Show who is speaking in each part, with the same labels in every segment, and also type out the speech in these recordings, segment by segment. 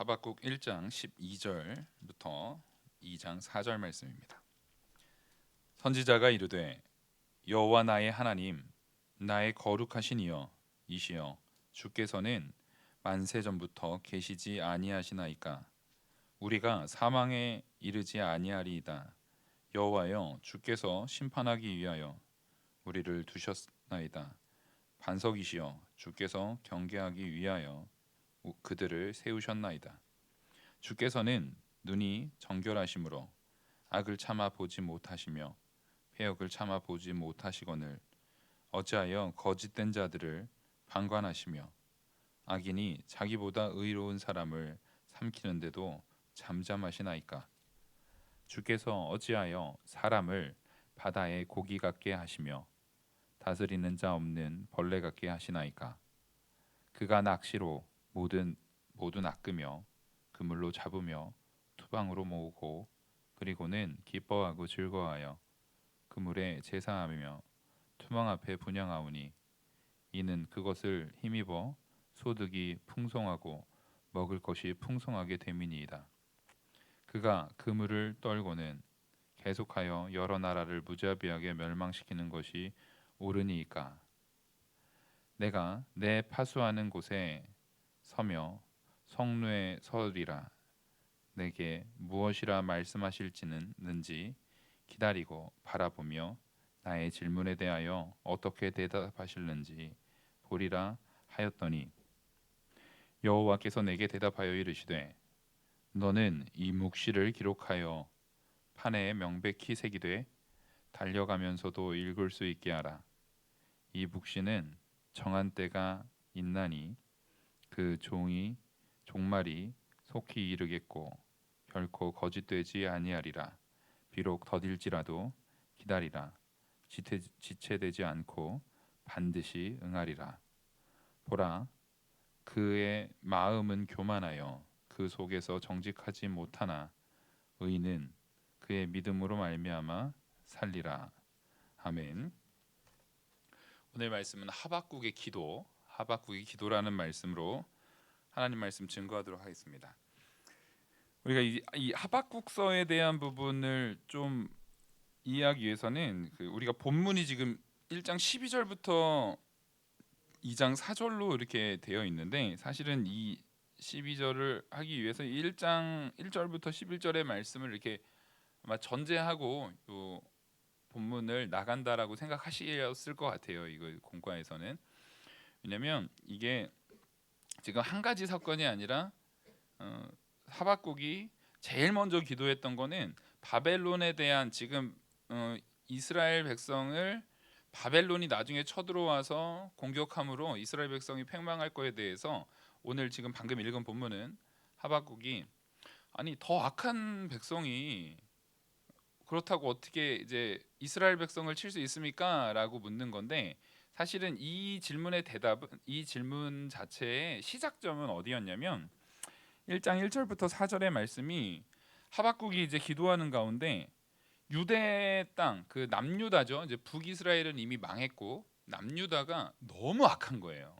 Speaker 1: 하박국 1장 12절부터 2장 4절 말씀입니다. 선지자가 이르되 여호와 나의 하나님 나의 거룩하신 이여 이시여 주께서는 만세 전부터 계시지 아니하시나이까 우리가 사망에 이르지 아니하리이다. 여호와여 주께서 심판하기 위하여 우리를 두셨나이다. 반석이시여 주께서 경계하기 위하여 그들을 세우셨나이다. 주께서는 눈이 정결하심으로 악을 참아 보지 못하시며 패역을 참아 보지 못하시거늘 어찌하여 거짓된 자들을 방관하시며 악인이 자기보다 의로운 사람을 삼키는데도 잠잠하시나이까. 주께서 어찌하여 사람을 바다의 고기 같게 하시며 다스리는 자 없는 벌레 같게 하시나이까. 그가 낚시로 모두 낚으며 그물로 잡으며 투방으로 모으고 그리고는 기뻐하고 즐거워하여 그물에 제사하며 투망 앞에 분향하오니 이는 그것을 힘입어 소득이 풍성하고 먹을 것이 풍성하게 됨이니이다. 그가 그물을 떨고는 계속하여 여러 나라를 무자비하게 멸망시키는 것이 옳으니이까. 내가 내 파수하는 곳에 서며 성루에 서리라. 내게 무엇이라 말씀하실지는지 기다리고 바라보며 나의 질문에 대하여 어떻게 대답하실는지 보리라 하였더니 여호와께서 내게 대답하여 이르시되 너는 이 묵시를 기록하여 판에 명백히 새기되 달려가면서도 읽을 수 있게 하라. 이 묵시는 정한 때가 있나니 그 종말이 속히 이르겠고 결코 거짓되지 아니하리라. 비록 더딜지라도 기다리라. 지체되지 않고 반드시 응하리라. 보라, 그의 마음은 교만하여 그 속에서 정직하지 못하나 의인은 그의 믿음으로 말미암아 살리라. 아멘. 오늘 말씀은 하박국의 기도라는 말씀으로 하나님 말씀 증거하도록 하겠습니다. 우리가 이 하박국서에 대한 부분을 좀 이해하기 위해서는 우리가 본문이 지금 1장 12절부터 2장 4절로 이렇게 되어 있는데 사실은 이 12절을 하기 위해서 1장 1절부터 11절의 말씀을 이렇게 아마 전제하고 요 본문을 나간다라고 생각하셨을 것 같아요. 이거 공과에서는. 왜냐면 이게 지금 한 가지 사건이 아니라 하박국이 제일 먼저 기도했던 거는 바벨론에 대한 지금 이스라엘 백성을 바벨론이 나중에 쳐들어와서 공격함으로 이스라엘 백성이 패망할 거에 대해서 오늘 지금 방금 읽은 본문은 하박국이 아니 더 악한 백성이 그렇다고 어떻게 이제 이스라엘 백성을 칠 수 있습니까? 라고 묻는 건데 사실은 이 질문의 대답은 이 질문 자체의 시작점은 어디였냐면 1장 1절부터 4절의 말씀이 하박국이 이제 기도하는 가운데 유대 땅 그 남유다죠. 이제 북이스라엘은 이미 망했고 남유다가 너무 악한 거예요.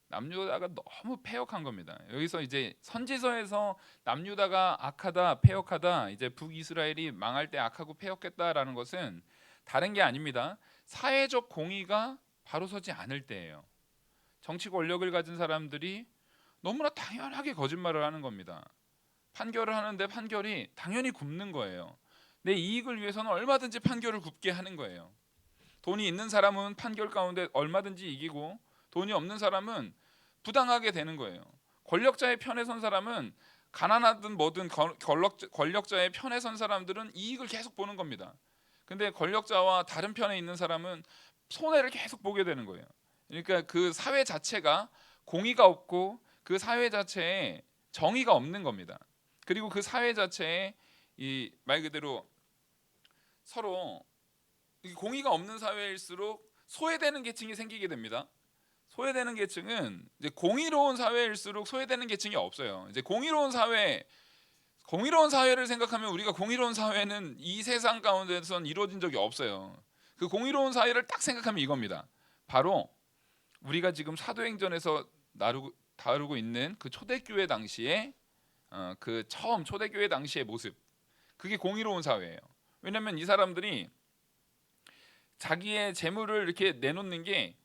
Speaker 1: 남유다가 너무 패역한 겁니다. 여기서 이제 선지서에서 남유다가 악하다, 패역하다, 이제 북이스라엘이 망할 때 악하고 패역했다라는 것은 다른 게 아닙니다. 사회적 공의가 바로 서지 않을 때예요. 정치 권력을 가진 사람들이 너무나 당연하게 거짓말을 하는 겁니다. 판결을 하는데 판결이 당연히 굽는 거예요. 내 이익을 위해서는 얼마든지 판결을 굽게 하는 거예요. 돈이 있는 사람은 판결 가운데 얼마든지 이기고 돈이 없는 사람은 부당하게 되는 거예요. 권력자의 편에 선 사람은 가난하든 뭐든 권력자의 편에 선 사람들은 이익을 계속 보는 겁니다. 근데 권력자와 다른 편에 있는 사람은 손해를 계속 보게 되는 거예요. 그러니까 그 사회 자체가 공의가 없고 그 사회 자체에 정의가 없는 겁니다. 그리고 그 사회 자체에 이 말 그대로 서로 공의가 없는 사회일수록 소외되는 계층이 생기게 됩니다. 소외되는 계층은 이제 공의로운 사회일수록 소외되는 계층이 없어요. 이제 공의로운 사회를 생각하면 우리가 공의로운 사회는 이 세상 가운데선 이루어진 적이 없어요. 그 공의로운 사회를 딱 생각하면 이겁니다. 바로 우리가 지금 사도행전에서 다루고 있는 그 초대교회 당시에 그 처음 초대교회 당시의 모습, 그게 공의로운 사회예요. 왜냐하면 이 사람들이 자기의 재물을 이렇게 내놓는 게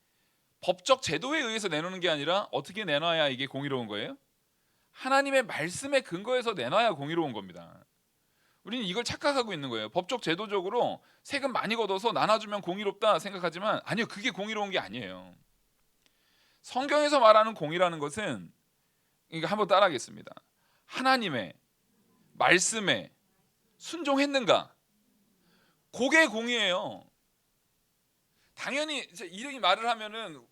Speaker 1: 법적 제도에 의해서 내놓는 게 아니라 어떻게 내놔야 이게 공의로운 거예요? 하나님의 말씀에 근거해서 내놔야 공의로운 겁니다. 우리는 이걸 착각하고 있는 거예요. 법적 제도적으로 세금 많이 걷어서 나눠주면 공의롭다 생각하지만 아니요, 그게 공의로운 게 아니에요. 성경에서 말하는 공의라는 것은, 이거 한번 따라하겠습니다. 하나님의 말씀에 순종했는가? 그게 공의예요. 당연히 이렇게 말을 하면은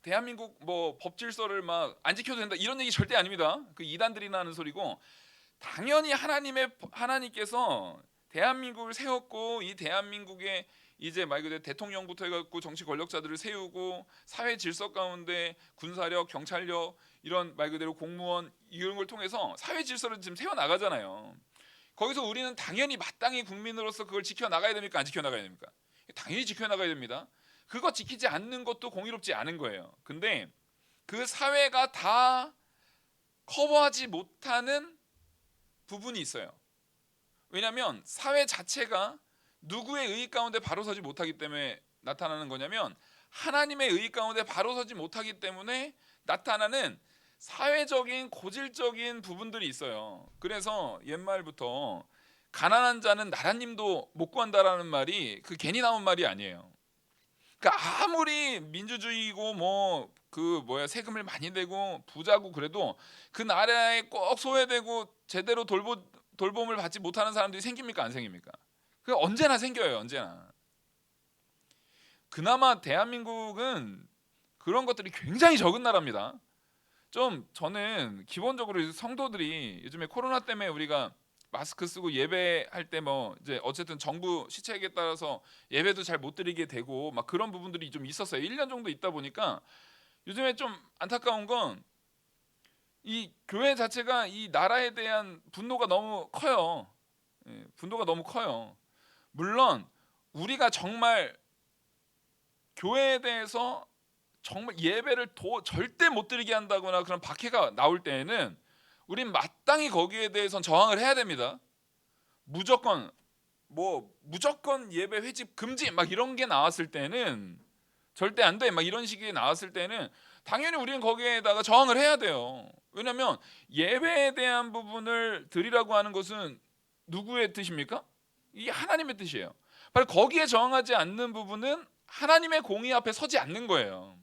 Speaker 1: 대한민국 뭐 법질서를 막 안 지켜도 된다 이런 얘기 절대 아닙니다. 그 이단들이나 하는 소리고, 당연히 하나님께서 대한민국을 세웠고, 이 대한민국에 이제 말 그대로 대통령부터 해갖고 정치 권력자들을 세우고, 사회 질서 가운데 군사력, 경찰력, 이런 말 그대로 공무원, 이런 걸 통해서 사회 질서를 지금 세워 나가잖아요. 거기서 우리는 당연히 마땅히 국민으로서 그걸 지켜 나가야 됩니까? 안 지켜 나가야 됩니까? 당연히 지켜 나가야 됩니다. 그거 지키지 않는 것도 공의롭지 않은 거예요. 근데 그 사회가 다 커버하지 못하는 부분이 있어요. 왜냐하면 사회 자체가 누구의 의의 가운데 바로 서지 못하기 때문에 나타나는 거냐면, 하나님의 의의 가운데 바로 서지 못하기 때문에 나타나는 사회적인 고질적인 부분들이 있어요. 그래서 옛말부터 가난한 자는 나라님도 못 구한다라는 말이 그 괜히 나온 말이 아니에요. 그러니까 아무리 민주주의고 뭐 그 세금을 많이 내고 부자고 그래도 그 나라에 꼭 소외되고 제대로 돌봄을 받지 못하는 사람들이 생깁니까? 안 생깁니까? 그 언제나 생겨요. 언제나. 그나마 대한민국은 그런 것들이 굉장히 적은 나라입니다. 좀 저는 기본적으로 성도들이 요즘에 코로나 때문에 우리가 마스크 쓰고 예배할 때 뭐 이제 어쨌든 정부 시책에 따라서 예배도 잘 못 드리게 되고 막 그런 부분들이 좀 있었어요. 1년 정도 있다 보니까 요즘에 좀 안타까운 건, 이 교회 자체가 이 나라에 대한 분노가 너무 커요. 분노가 너무 커요. 물론 우리가 정말 교회에 대해서 정말 예배를 절대 못 드리게 한다거나 그런 박해가 나올 때에는 우린 마땅히 거기에 대해서는 저항을 해야 됩니다. 무조건 예배 회집 금지 막 이런 게 나왔을 때는 절대 안 돼 막 이런 식이 나왔을 때는 당연히 우리는 거기에다가 저항을 해야 돼요. 왜냐하면 예배에 대한 부분을 드리라고 하는 것은 누구의 뜻입니까? 이게 하나님의 뜻이에요. 바로 거기에 저항하지 않는 부분은 하나님의 공의 앞에 서지 않는 거예요.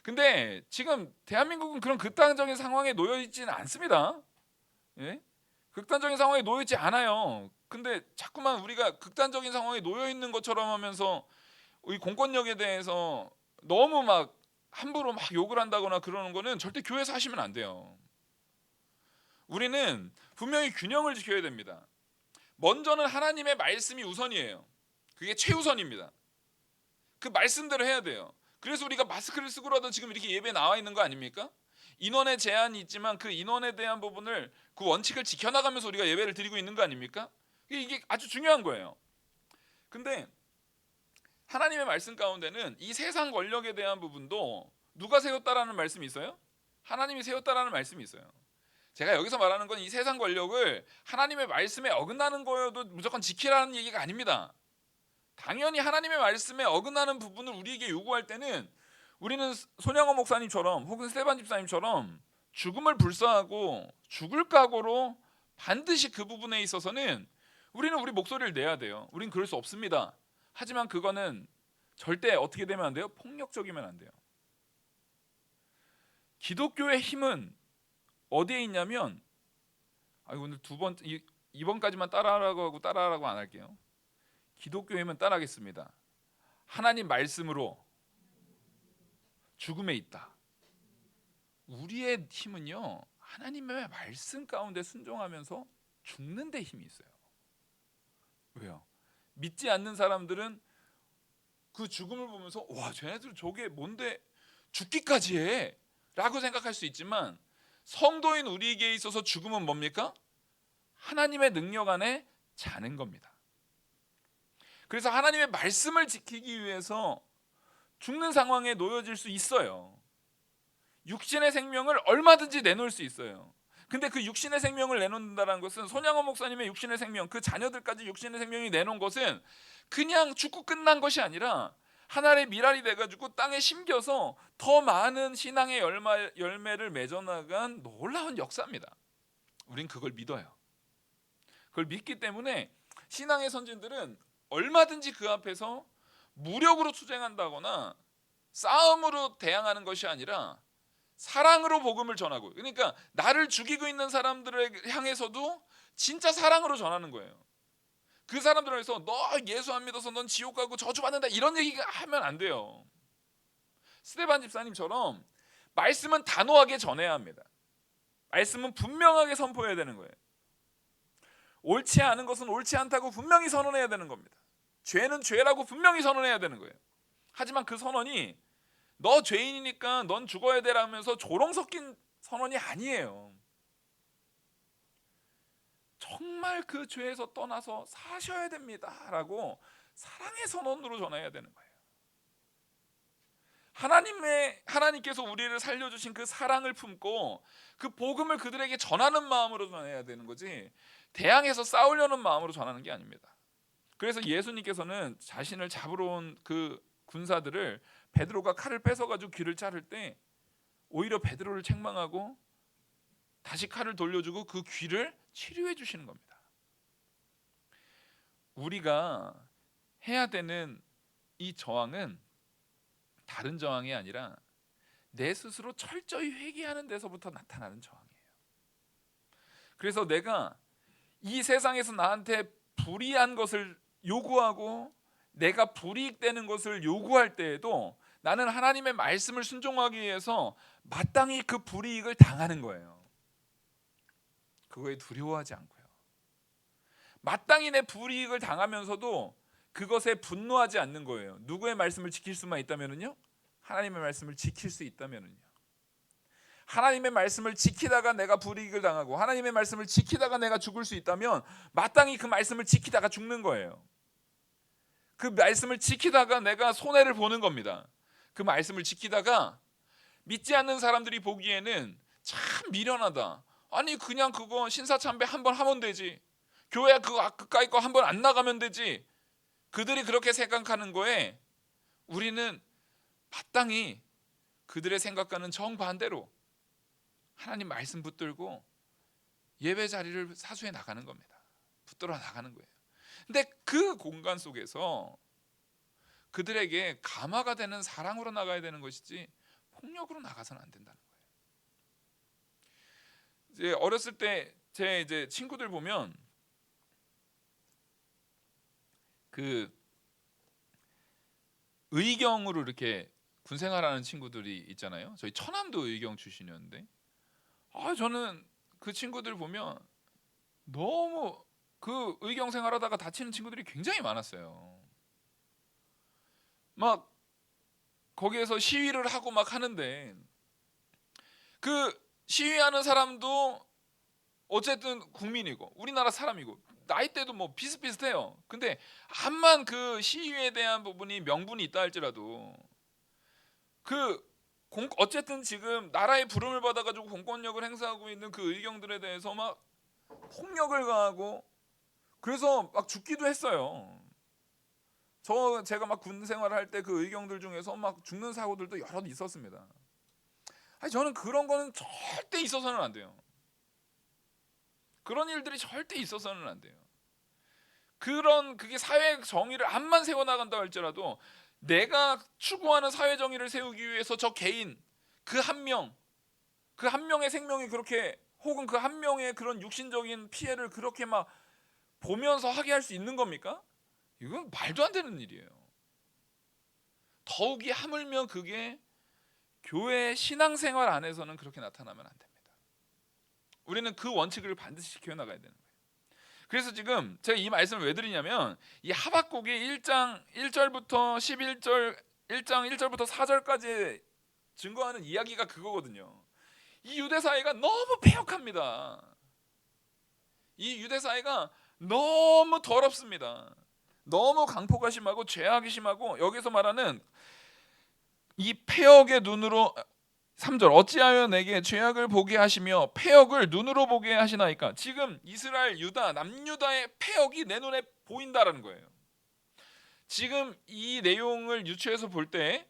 Speaker 1: 근데 지금 대한민국은 그런 극단적인 상황에 놓여 있지는 않습니다. 예? 극단적인 상황에 놓여 있지 않아요. 근데 자꾸만 우리가 극단적인 상황에 놓여 있는 것처럼 하면서 이 공권력에 대해서 너무 막 함부로 막 욕을 한다거나 그러는 거는 절대 교회에서 하시면 안 돼요. 우리는 분명히 균형을 지켜야 됩니다. 먼저는 하나님의 말씀이 우선이에요. 그게 최우선입니다. 그 말씀대로 해야 돼요. 그래서 우리가 마스크를 쓰고라도 지금 이렇게 예배에 나와 있는 거 아닙니까? 인원의 제한이 있지만 그 인원에 대한 부분을, 그 원칙을 지켜나가면서 우리가 예배를 드리고 있는 거 아닙니까? 이게 아주 중요한 거예요. 근데 하나님의 말씀 가운데는 이 세상 권력에 대한 부분도 누가 세웠다라는 말씀이 있어요? 하나님이 세웠다라는 말씀이 있어요. 제가 여기서 말하는 건 이 세상 권력을 하나님의 말씀에 어긋나는 거여도 무조건 지키라는 얘기가 아닙니다. 당연히 하나님의 말씀에 어긋나는 부분을 우리에게 요구할 때는 우리는 손양호 목사님처럼 혹은 스테반 집사님처럼 죽음을 불사하고 죽을 각오로 반드시 그 부분에 있어서는 우리는 우리 목소리를 내야 돼요. 우린 그럴 수 없습니다. 하지만 그거는 절대 어떻게 되면 안 돼요? 폭력적이면 안 돼요. 기독교의 힘은 어디에 있냐면, 오늘 이번까지만 따라하라고 하고 따라하라고 안 할게요. 기독교의 힘은 따라하겠습니다. 하나님 말씀으로 죽음에 있다. 우리의 힘은요, 하나님의 말씀 가운데 순종하면서 죽는 데 힘이 있어요. 왜요? 믿지 않는 사람들은 그 죽음을 보면서 와, 쟤네들 저게 뭔데 죽기까지 해 라고 생각할 수 있지만, 성도인 우리에게 있어서 죽음은 뭡니까? 하나님의 능력 안에 자는 겁니다. 그래서 하나님의 말씀을 지키기 위해서 죽는 상황에 놓여질 수 있어요. 육신의 생명을 얼마든지 내놓을 수 있어요. 근데 그 육신의 생명을 내놓는다는 것은, 손양원 목사님의 육신의 생명, 그 자녀들까지 육신의 생명이 내놓은 것은 그냥 죽고 끝난 것이 아니라 하나의 미랄이 돼가지고 땅에 심겨서 더 많은 신앙의 열매를 맺어나간 놀라운 역사입니다. 우린 그걸 믿어요. 그걸 믿기 때문에 신앙의 선진들은 얼마든지 그 앞에서 무력으로 투쟁한다거나 싸움으로 대항하는 것이 아니라 사랑으로 복음을 전하고, 그러니까 나를 죽이고 있는 사람들을 향해서도 진짜 사랑으로 전하는 거예요. 그 사람들을 해서 너 예수 안 믿어서 넌 지옥 가고 저주받는다 이런 얘기 하면 안 돼요. 스데반 집사님처럼 말씀은 단호하게 전해야 합니다. 말씀은 분명하게 선포해야 되는 거예요. 옳지 않은 것은 옳지 않다고 분명히 선언해야 되는 겁니다. 죄는 죄라고 분명히 선언해야 되는 거예요. 하지만 그 선언이 너 죄인이니까 넌 죽어야 되라면서 조롱 섞인 선언이 아니에요. 정말 그 죄에서 떠나서 사셔야 됩니다라고 사랑의 선언으로 전해야 되는 거예요. 하나님께서 우리를 살려주신 그 사랑을 품고 그 복음을 그들에게 전하는 마음으로 전해야 되는 거지, 대항해서 싸우려는 마음으로 전하는 게 아닙니다. 그래서 예수님께서는 자신을 잡으러 온 그 군사들을, 베드로가 칼을 뺏어가지고 귀를 자를 때 오히려 베드로를 책망하고 다시 칼을 돌려주고 그 귀를 치료해 주시는 겁니다. 우리가 해야 되는 이 저항은 다른 저항이 아니라 내 스스로 철저히 회개하는 데서부터 나타나는 저항이에요. 그래서 내가 이 세상에서 나한테 불이한 것을 요구하고 내가 불이익되는 것을 요구할 때에도 나는 하나님의 말씀을 순종하기 위해서 마땅히 그 불이익을 당하는 거예요. 그거에 두려워하지 않고요. 마땅히 내 불이익을 당하면서도 그것에 분노하지 않는 거예요. 누구의 말씀을 지킬 수만 있다면은요? 하나님의 말씀을 지킬 수 있다면은요. 하나님의 말씀을 지키다가 내가 불이익을 당하고 하나님의 말씀을 지키다가 내가 죽을 수 있다면 마땅히 그 말씀을 지키다가 죽는 거예요. 그 말씀을 지키다가 내가 손해를 보는 겁니다. 그 말씀을 지키다가 믿지 않는 사람들이 보기에는 참 미련하다. 아니 그냥 그거 신사참배 한번 하면 되지. 교회 그거 그까이 거 한번 안 나가면 되지. 그들이 그렇게 생각하는 거에 우리는 마땅히 그들의 생각과는 정반대로 하나님 말씀 붙들고 예배 자리를 사수해 나가는 겁니다. 붙들어 나가는 거예요. 근데 그 공간 속에서 그들에게 감화가 되는 사랑으로 나가야 되는 것이지 폭력으로 나가서는 안 된다는 거예요. 이제 어렸을 때 제 이제 친구들 보면 그 의경으로 이렇게 군 생활하는 친구들이 있잖아요. 저희 처남도 의경 출신이었는데, 저는 그 친구들 보면 너무 그 의경 생활하다가 다치는 친구들이 굉장히 많았어요. 막 거기에서 시위를 하고 막 하는데 그 시위하는 사람도 어쨌든 국민이고 우리나라 사람이고 나이대도 뭐 비슷비슷해요. 근데 암만 그 시위에 대한 부분이 명분이 있다 할지라도 어쨌든 지금 나라의 부름을 받아가지고 공권력을 행사하고 있는 그 의경들에 대해서 막 폭력을 가하고 그래서 막 죽기도 했어요. 제가 막 군 생활을 할 때 그 의경들 중에서 막 죽는 사고들도 여러 있었습니다. 저는 그런 거는 절대 있어서는 안 돼요. 그런 일들이 절대 있어서는 안 돼요. 그게 사회 정의를 암만 세워나간다 할지라도 내가 추구하는 사회 정의를 세우기 위해서 저 개인 그 한 명의 생명이 그렇게, 혹은 그 한 명의 그런 육신적인 피해를 그렇게 막 보면서 하게 할 수 있는 겁니까? 이건 말도 안 되는 일이에요. 더욱이 하물며 그게 교회 신앙생활 안에서는 그렇게 나타나면 안 됩니다. 우리는 그 원칙을 반드시 지켜나가야 되는 거예요. 그래서 지금 제가 이 말씀을 왜 드리냐면 이 하박국이 1장 1절부터 11절 1장 1절부터 4절까지 증거하는 이야기가 그거거든요. 이 유대 사회가 너무 패역합니다. 이 유대 사회가 너무 더럽습니다. 너무 강포가 심하고 죄악이 심하고, 여기서 말하는 이 패역의 눈으로 3절 어찌하여 내게 죄악을 보게 하시며 패역을 눈으로 보게 하시나이까. 지금 이스라엘 유다 남유다의 패역이 내 눈에 보인다라는 거예요. 지금 이 내용을 유추해서 볼 때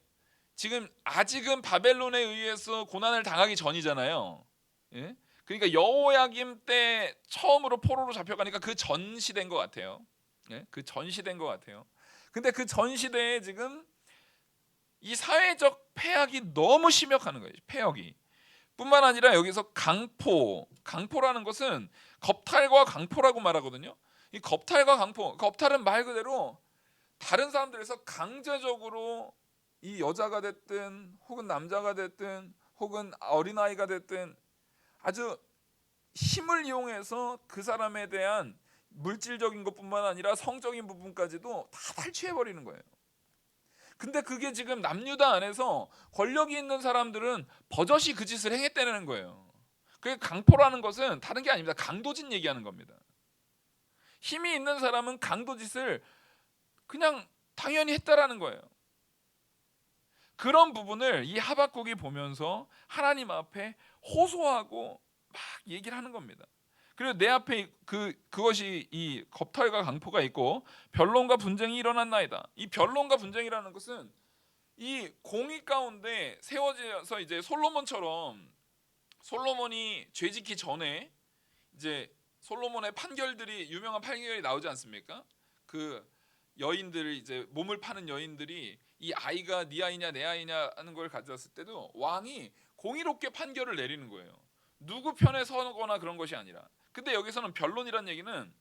Speaker 1: 지금 아직은 바벨론에 의해서 고난을 당하기 전이잖아요. 예? 그러니까 여호야김 때 처음으로 포로로 잡혀가니까 그 전 시대인 것 같아요. 예? 그 전 시대인 것 같아요. 근데 그 전 시대에 지금 이 사회적 폐악이 너무 심각한 거예요. 폐역이 뿐만 아니라 여기서 강포라는 것은 겁탈과 강포라고 말하거든요. 이 겁탈과 강포, 겁탈은 말 그대로 다른 사람들에서 강제적으로 이 여자가 됐든 혹은 남자가 됐든 혹은 어린아이가 됐든 아주 힘을 이용해서 그 사람에 대한 물질적인 것뿐만 아니라 성적인 부분까지도 다 탈취해버리는 거예요. 근데 그게 지금 남유다 안에서 권력이 있는 사람들은 버젓이 그 짓을 행했다는 거예요. 그 강포라는 것은 다른 게 아닙니다. 강도짓 얘기하는 겁니다. 힘이 있는 사람은 강도짓을 그냥 당연히 했다라는 거예요. 그런 부분을 이 하박국이 보면서 하나님 앞에 호소하고 막 얘기를 하는 겁니다. 그리고 내 앞에 그것이 이 겁탈과 강포가 있고 변론과 분쟁이 일어났나이다. 이 변론과 분쟁이라는 것은 이 공의 가운데 세워져서 이제 솔로몬처럼 솔로몬이 죄짓기 전에 이제 솔로몬의 판결들이 유명한 판결이 나오지 않습니까? 그 여인들을 이제 몸을 파는 여인들이 이 아이가 네 아이냐 내 아이냐 하는 걸 가져왔을 때도 왕이 공의롭게 판결을 내리는 거예요. 누구 편에 서거나 그런 것이 아니라. 근데 여기서는 변론이란 얘기는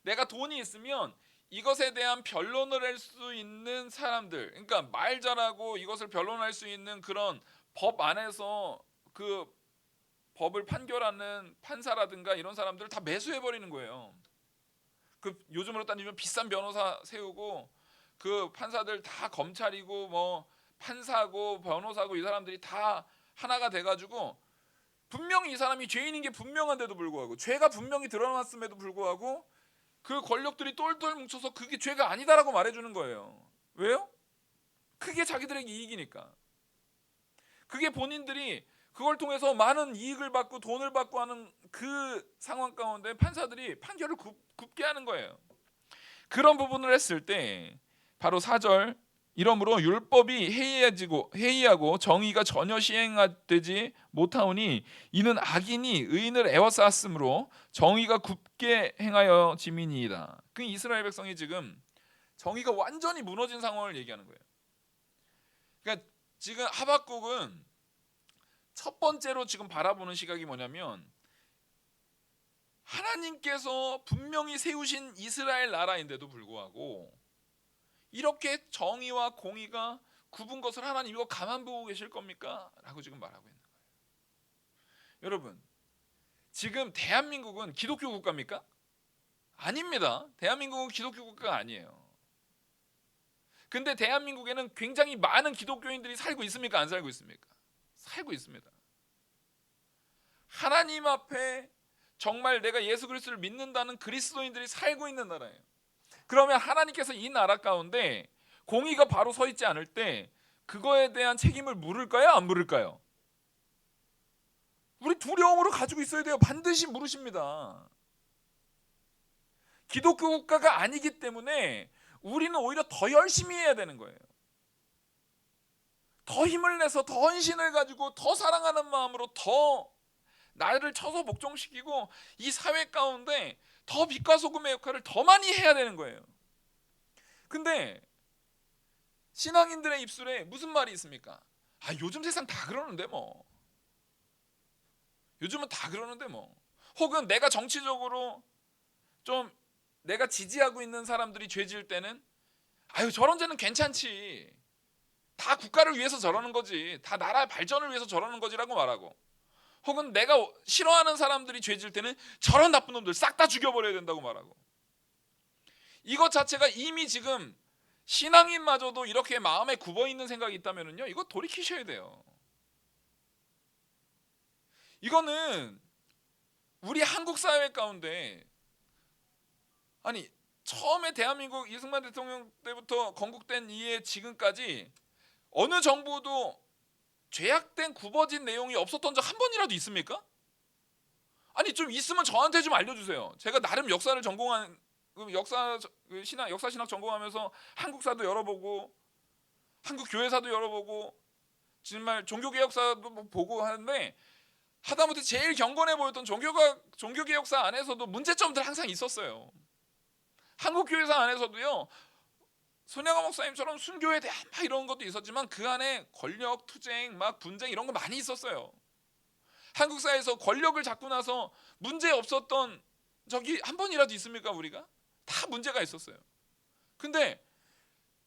Speaker 1: 내가 돈이 있으면 이것에 대한 변론을 할 수 있는 사람들, 그러니까 말 잘하고 이것을 변론할 수 있는 그런 법 안에서 그 법을 판결하는 판사라든가 이런 사람들을 다 매수해 버리는 거예요. 그 요즘으로 따지면 비싼 변호사 세우고 그 판사들 다 검찰이고 뭐 판사고 변호사고 이 사람들이 다 하나가 돼가지고 분명히 이 사람이 죄인인 게 분명한데도 불구하고 죄가 분명히 드러났음에도 불구하고 그 권력들이 똘똘 뭉쳐서 그게 죄가 아니다라고 말해주는 거예요. 왜요? 그게 자기들에게 이익이니까. 그게 본인들이 그걸 통해서 많은 이익을 받고 돈을 받고 하는 그 상황 가운데 판사들이 판결을 굽게 하는 거예요. 그런 부분을 했을 때 바로 4절 이러므로 율법이 해이하고 정의가 전혀 시행되지 못하오니 이는 악인이 의인을 애워쌌으므로 정의가 굽게 행하여 지민이이다. 그 이스라엘 백성이 지금 정의가 완전히 무너진 상황을 얘기하는 거예요. 그러니까 지금 하박국은 첫 번째로 지금 바라보는 시각이 뭐냐면 하나님께서 분명히 세우신 이스라엘 나라인데도 불구하고 이렇게 정의와 공의가 굽은 것을 하나님 이거 가만 보고 계실 겁니까? 라고 지금 말하고 있는 거예요. 여러분, 지금 대한민국은 기독교 국가입니까? 아닙니다. 대한민국은 기독교 국가가 아니에요. 근데 대한민국에는 굉장히 많은 기독교인들이 살고 있습니까? 안 살고 있습니까? 살고 있습니다. 하나님 앞에 정말 내가 예수 그리스도를 믿는다는 그리스도인들이 살고 있는 나라예요. 그러면 하나님께서 이 나라 가운데 공의가 바로 서 있지 않을 때 그거에 대한 책임을 물을까요? 안 물을까요? 우리 두려움으로 가지고 있어야 돼요. 반드시 물으십니다. 기독교 국가가 아니기 때문에 우리는 오히려 더 열심히 해야 되는 거예요. 더 힘을 내서 더 헌신을 가지고 더 사랑하는 마음으로 더 나를 쳐서 복종시키고 이 사회 가운데 더 빛과 소금의 역할을 더 많이 해야 되는 거예요. 근데 신앙인들의 입술에 무슨 말이 있습니까? 아, 요즘 세상 다 그러는데 뭐. 요즘은 다 그러는데 뭐. 혹은 내가 정치적으로 좀 내가 지지하고 있는 사람들이 죄 지을 때는 아유 저런 죄는 괜찮지. 다 국가를 위해서 저러는 거지. 다 나라의 발전을 위해서 저러는 거지라고 말하고. 혹은 내가 싫어하는 사람들이 죄 지을 때는 저런 나쁜 놈들 싹 다 죽여버려야 된다고 말하고. 이것 자체가 이미 지금 신앙인마저도 이렇게 마음에 굽어있는 생각이 있다면요 이거 돌이키셔야 돼요. 이거는 우리 한국 사회 가운데 아니 처음에 대한민국 이승만 대통령 때부터 건국된 이에 지금까지 어느 정부도 죄악된 굽어진 내용이 없었던 적 한 번이라도 있습니까? 아니 좀 있으면 저한테 좀 알려주세요. 제가 나름 역사를 전공한 역사 신학 전공하면서 한국사도 열어보고 한국 교회사도 열어보고 정말 종교개혁사도 보고 하는데 하다못해 제일 경건해 보였던 종교개혁사 안에서도 문제점들 항상 있었어요. 한국교회사 안에서도요, 손양아 목사님처럼 순교에 대한 막 이런 것도 있었지만 그 안에 권력 투쟁 막 분쟁 이런 거 많이 있었어요. 한국사에서 권력을 잡고 나서 문제 없었던 적이 한 번이라도 있습니까? 우리가 다 문제가 있었어요. 근데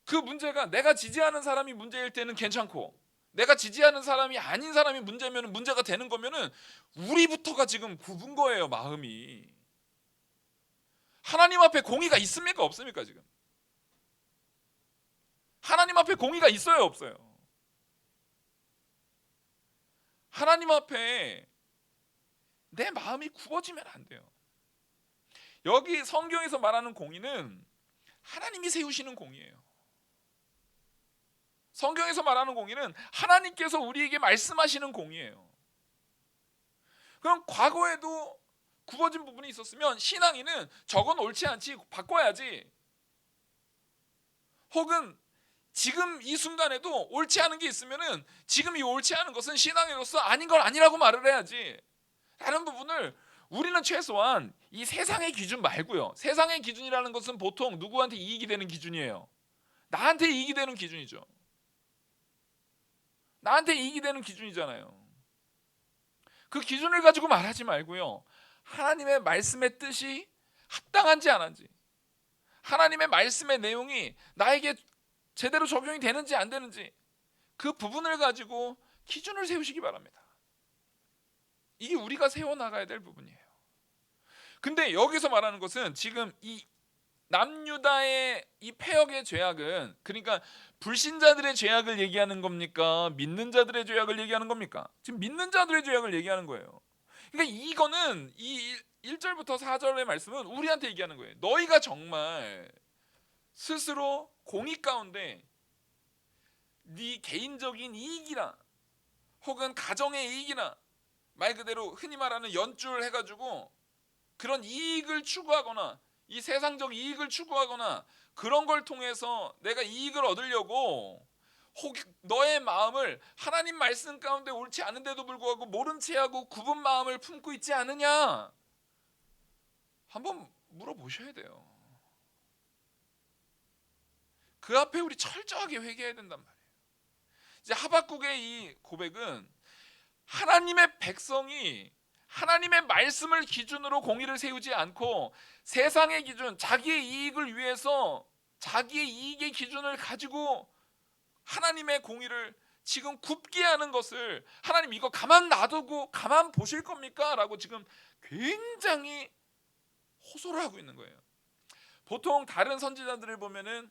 Speaker 1: 그 문제가 내가 지지하는 사람이 문제일 때는 괜찮고 내가 지지하는 사람이 아닌 사람이 문제면 문제가 되는 거면은 우리부터가 지금 굽은 거예요. 마음이. 하나님 앞에 공의가 있습니까? 없습니까? 지금 하나님 앞에 공의가 있어요? 없어요? 하나님 앞에 내 마음이 굽어지면 안 돼요. 여기 성경에서 말하는 공의는 하나님이 세우시는 공의예요. 성경에서 말하는 공의는 하나님께서 우리에게 말씀하시는 공의예요. 그럼 과거에도 굽어진 부분이 있었으면 신앙인은 저건 옳지 않지 바꿔야지, 혹은 지금 이 순간에도 옳지 않은 게 있으면은 지금 이 옳지 않은 것은 신앙인으로서 아닌 걸 아니라고 말을 해야지 라는 부분을 우리는 최소한 이 세상의 기준 말고요, 세상의 기준이라는 것은 보통 누구한테 이익이 되는 기준이에요. 나한테 이익이 되는 기준이죠. 나한테 이익이 되는 기준이잖아요. 그 기준을 가지고 말하지 말고요, 하나님의 말씀의 뜻이 합당한지 안 한지, 하나님의 말씀의 내용이 나에게 제대로 적용이 되는지 안 되는지 그 부분을 가지고 기준을 세우시기 바랍니다. 이게 우리가 세워나가야 될 부분이에요. 근데 여기서 말하는 것은 지금 이 남유다의 이 패역의 죄악은, 그러니까 불신자들의 죄악을 얘기하는 겁니까? 믿는 자들의 죄악을 얘기하는 겁니까? 지금 믿는 자들의 죄악을 얘기하는 거예요. 그러니까 이거는 이 1절부터 4절의 말씀은 우리한테 얘기하는 거예요. 너희가 정말 스스로 공의 가운데 네 개인적인 이익이나 혹은 가정의 이익이나 말 그대로 흔히 말하는 연줄 해가지고 그런 이익을 추구하거나 이 세상적 이익을 추구하거나 그런 걸 통해서 내가 이익을 얻으려고 혹 너의 마음을 하나님 말씀 가운데 옳지 않은데도 불구하고 모른 채하고 굽은 마음을 품고 있지 않느냐 한번 물어보셔야 돼요. 그 앞에 우리 철저하게 회개해야 된단 말이에요. 이제 하박국의 이 고백은 하나님의 백성이 하나님의 말씀을 기준으로 공의를 세우지 않고 세상의 기준, 자기의 이익을 위해서 자기의 이익의 기준을 가지고 하나님의 공의를 지금 굽게 하는 것을 하나님 이거 가만 놔두고 가만 보실 겁니까? 라고 지금 굉장히 호소를 하고 있는 거예요. 보통 다른 선지자들을 보면은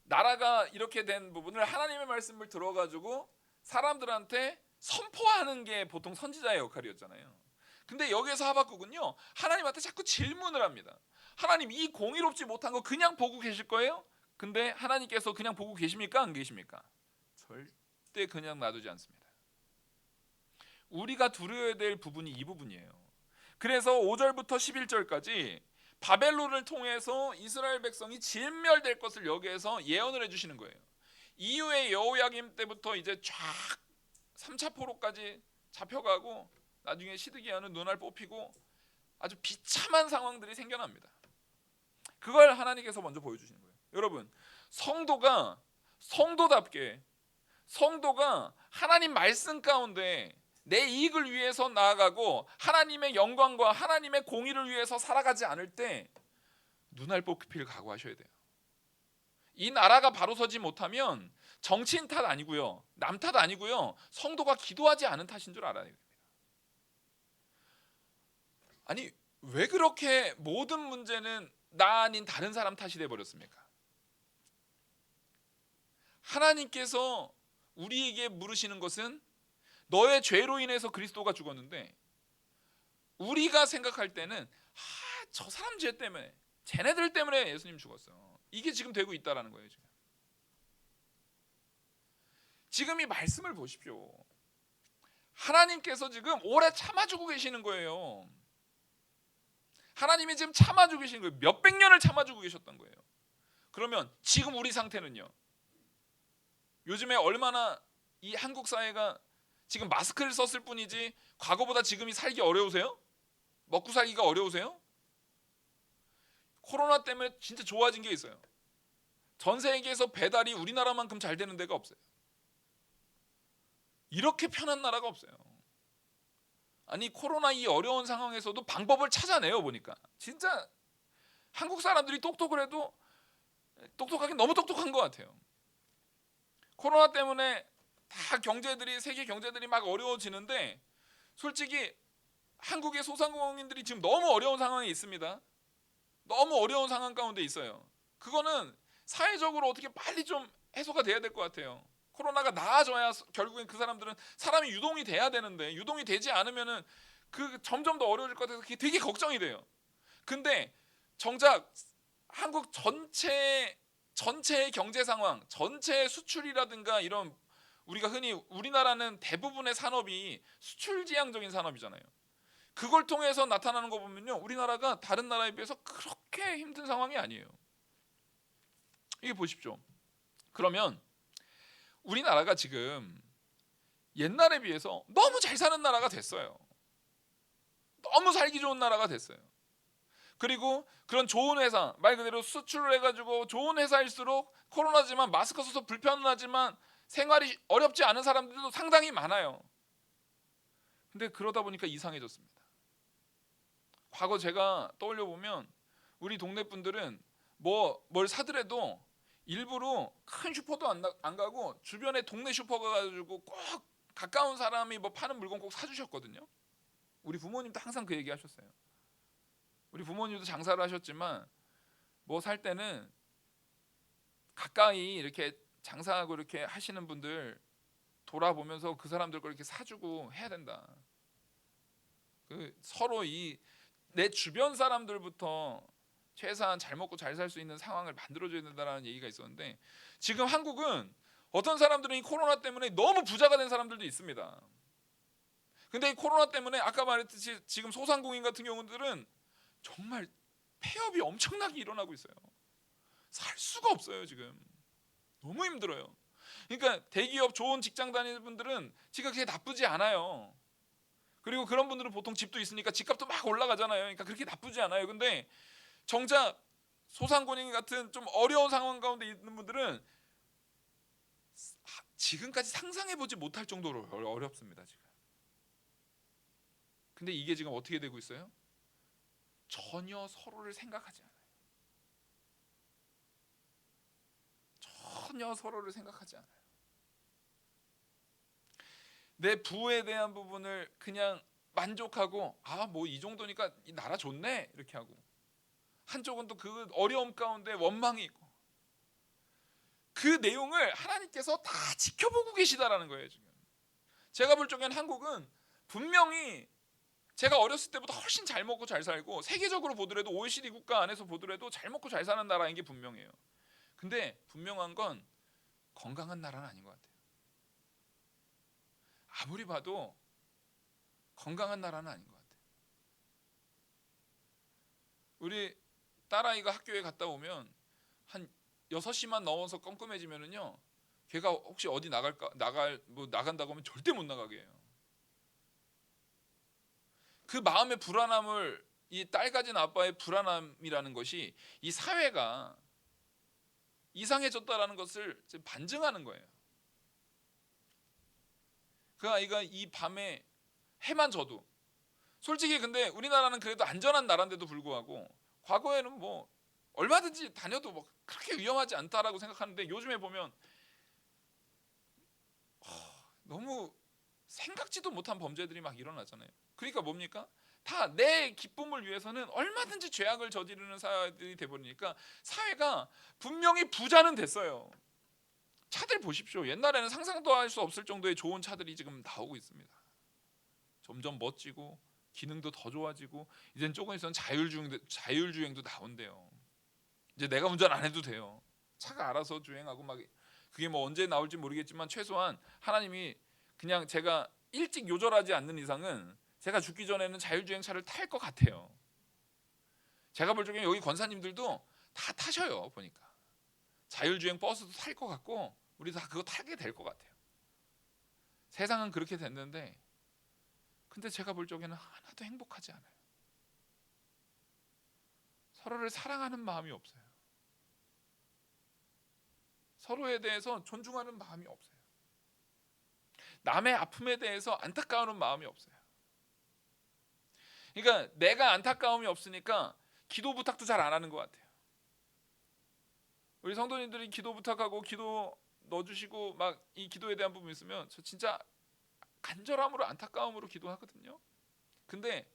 Speaker 1: 나라가 이렇게 된 부분을 하나님의 말씀을 들어가지고 사람들한테 선포하는 게 보통 선지자의 역할이었잖아요. 근데 여기서 하박국은요, 하나님한테 자꾸 질문을 합니다. 하나님, 이 공의롭지 못한 거 그냥 보고 계실 거예요? 근데 하나님께서 그냥 보고 계십니까? 안 계십니까? 절대 그냥 놔두지 않습니다. 우리가 두려워야 될 부분이 이 부분이에요. 그래서 5절부터 11절까지 바벨론을 통해서 이스라엘 백성이 진멸될 것을 여기에서 예언을 해주시는 거예요. 이후에 여호야김 때부터 이제 쫙 3차 포로까지 잡혀가고 나중에 시드기야는 눈알 뽑히고 아주 비참한 상황들이 생겨납니다. 그걸 하나님께서 먼저 보여주시는 거예요. 여러분, 성도답게 성도가 하나님 말씀 가운데 내 이익을 위해서 나아가고 하나님의 영광과 하나님의 공의를 위해서 살아가지 않을 때 눈알 뽑힐 각오하셔야 돼요. 이 나라가 바로 서지 못하면 정치인 탓 아니고요, 남 탓 아니고요, 성도가 기도하지 않은 탓인 줄 알아야 됩니다. 아니 왜 그렇게 모든 문제는 나 아닌 다른 사람 탓이 돼버렸습니까? 하나님께서 우리에게 물으시는 것은 너의 죄로 인해서 그리스도가 죽었는데 우리가 생각할 때는 저 사람 죄 때문에, 쟤네들 때문에 예수님 죽었어, 이게 지금 되고 있다라는 거예요. 지금 지금 이 말씀을 보십시오. 하나님께서 지금 오래 참아주고 계시는 거예요. 하나님이 지금 참아주고 계시는 거예요. 몇백 년을 참아주고 계셨던 거예요. 그러면 지금 우리 상태는요? 요즘에 얼마나 이 한국 사회가 지금 마스크를 썼을 뿐이지 과거보다 지금이 살기 어려우세요? 먹고 살기가 어려우세요? 코로나 때문에 진짜 좋아진 게 있어요. 전 세계에서 배달이 우리나라만큼 잘 되는 데가 없어요. 이렇게 편한 나라가 없어요. 아니 코로나 이 어려운 상황에서도 방법을 찾아내요. 보니까 진짜 한국 사람들이 똑똑을 해도 똑똑하긴 너무 똑똑한 것 같아요. 코로나 때문에 다 경제들이 세계 경제들이 막 어려워지는데 솔직히 한국의 소상공인들이 지금 너무 어려운 상황에 있습니다. 너무 어려운 상황 가운데 있어요. 그거는 사회적으로 어떻게 빨리 좀 해소가 돼야 될 것 같아요. 코로나가 나아져야 결국엔 그 사람들은 사람이 유동이 돼야 되는데 유동이 되지 않으면은 그 점점 더 어려워질 것 같아서 그게 되게 걱정이 돼요. 근데 정작 한국 전체의 경제 상황, 전체의 수출이라든가 이런 우리가 흔히 우리나라는 대부분의 산업이 수출 지향적인 산업이잖아요. 그걸 통해서 나타나는 거 보면요, 우리나라가 다른 나라에 비해서 그렇게 힘든 상황이 아니에요. 이게 보십시오. 그러면 우리나라가 지금 옛날에 비해서 너무 잘 사는 나라가 됐어요. 너무 살기 좋은 나라가 됐어요. 그리고 그런 좋은 회사, 말 그대로 수출을 해가지고 좋은 회사일수록 코로나지만 마스크 써서 불편하지만 생활이 어렵지 않은 사람들도 상당히 많아요. 근데 그러다 보니까 이상해졌습니다. 과거 제가 떠올려 보면 우리 동네 분들은 뭘 사더라도 일부러 큰 슈퍼도 안 가고 주변에 동네 슈퍼 가가지고 꼭 가까운 사람이 뭐 파는 물건 꼭 사주셨거든요. 우리 부모님도 항상 그 얘기 하셨어요. 우리 부모님도 장사를 하셨지만 뭐 살 때는 가까이 이렇게 장사하고 이렇게 하시는 분들 돌아보면서 그 사람들 걸 이렇게 사주고 해야 된다. 그 서로 내 주변 사람들부터 최소한 잘 먹고 잘 살 수 있는 상황을 만들어줘야 된다는 얘기가 있었는데 지금 한국은 어떤 사람들은 이 코로나 때문에 너무 부자가 된 사람들도 있습니다. 근데 이 코로나 때문에 아까 말했듯이 지금 소상공인 같은 경우들은 정말 폐업이 엄청나게 일어나고 있어요. 살 수가 없어요. 지금 너무 힘들어요. 그러니까 대기업 좋은 직장 다니는 분들은 지금 그게 나쁘지 않아요. 그리고 그런 분들은 보통 집도 있으니까 집값도 막 올라가잖아요. 그러니까 그렇게 나쁘지 않아요. 근데 정작 소상공인 같은 좀 어려운 상황 가운데 있는 분들은 지금까지 상상해보지 못할 정도로 어렵습니다. 지금. 근데 이게 지금 어떻게 되고 있어요? 전혀 서로를 생각하지 않아요. 전혀 서로를 생각하지 않아요. 내 부에 대한 부분을 그냥 만족하고 뭐 이 정도니까 이 나라 좋네 이렇게 하고 한쪽은 또 그 어려움 가운데 원망이 있고 그 내용을 하나님께서 다 지켜보고 계시다라는 거예요. 지금 제가 볼 적엔 한국은 분명히 제가 어렸을 때보다 훨씬 잘 먹고 잘 살고 세계적으로 보더라도 OECD 국가 안에서 보더라도 잘 먹고 잘 사는 나라인 게 분명해요. 근데 분명한 건 건강한 나라는 아닌 것 같아요. 아무리 봐도 건강한 나라는 아닌 것 같아요. 우리 딸아이가 학교에 갔다 오면 한 6시만 넘어서 껌껌해지면은요, 걔가 혹시 어디 나간다고 하면 절대 못 나가게 해요. 그 마음의 불안함을 이 딸 가진 아빠의 불안함이라는 것이 이 사회가 이상해졌다라는 것을 반증하는 거예요. 그 아이가 이 밤에 해만 져도 솔직히 근데 우리나라는 그래도 안전한 나라인데도 불구하고 과거에는 뭐 얼마든지 다녀도 뭐 그렇게 위험하지 않다라고 생각하는데 요즘에 보면 너무 생각지도 못한 범죄들이 막 일어나잖아요. 그러니까 뭡니까? 다 내 기쁨을 위해서는 얼마든지 죄악을 저지르는 사회들이 돼버리니까 사회가 분명히 부자는 됐어요. 차들 보십시오. 옛날에는 상상도 할 수 없을 정도의 좋은 차들이 지금 나오고 있습니다. 점점 멋지고 기능도 더 좋아지고 이젠 조금 있으면 자율주행도 나온대요. 이제 내가 운전 안 해도 돼요. 차가 알아서 주행하고 막 그게 뭐 언제 나올지 모르겠지만 최소한 하나님이 그냥 제가 일찍 요절하지 않는 이상은 제가 죽기 전에는 자율주행차를 탈 것 같아요. 제가 볼 적에 여기 권사님들도 다 타셔요. 보니까 자율주행 버스도 탈 것 같고 우리 다 그거 타게 될 것 같아요. 세상은 그렇게 됐는데 근데 제가 볼 적에는 하나도 행복하지 않아요. 서로를 사랑하는 마음이 없어요. 서로에 대해서 존중하는 마음이 없어요. 남의 아픔에 대해서 안타까워하는 마음이 없어요. 그러니까 내가 안타까움이 없으니까 기도 부탁도 잘 안 하는 것 같아요. 우리 성도님들이 기도 부탁하고 기도 넣어주시고 막 이 기도에 대한 부분 있으면 저 진짜 간절함으로 안타까움으로 기도하거든요. 근데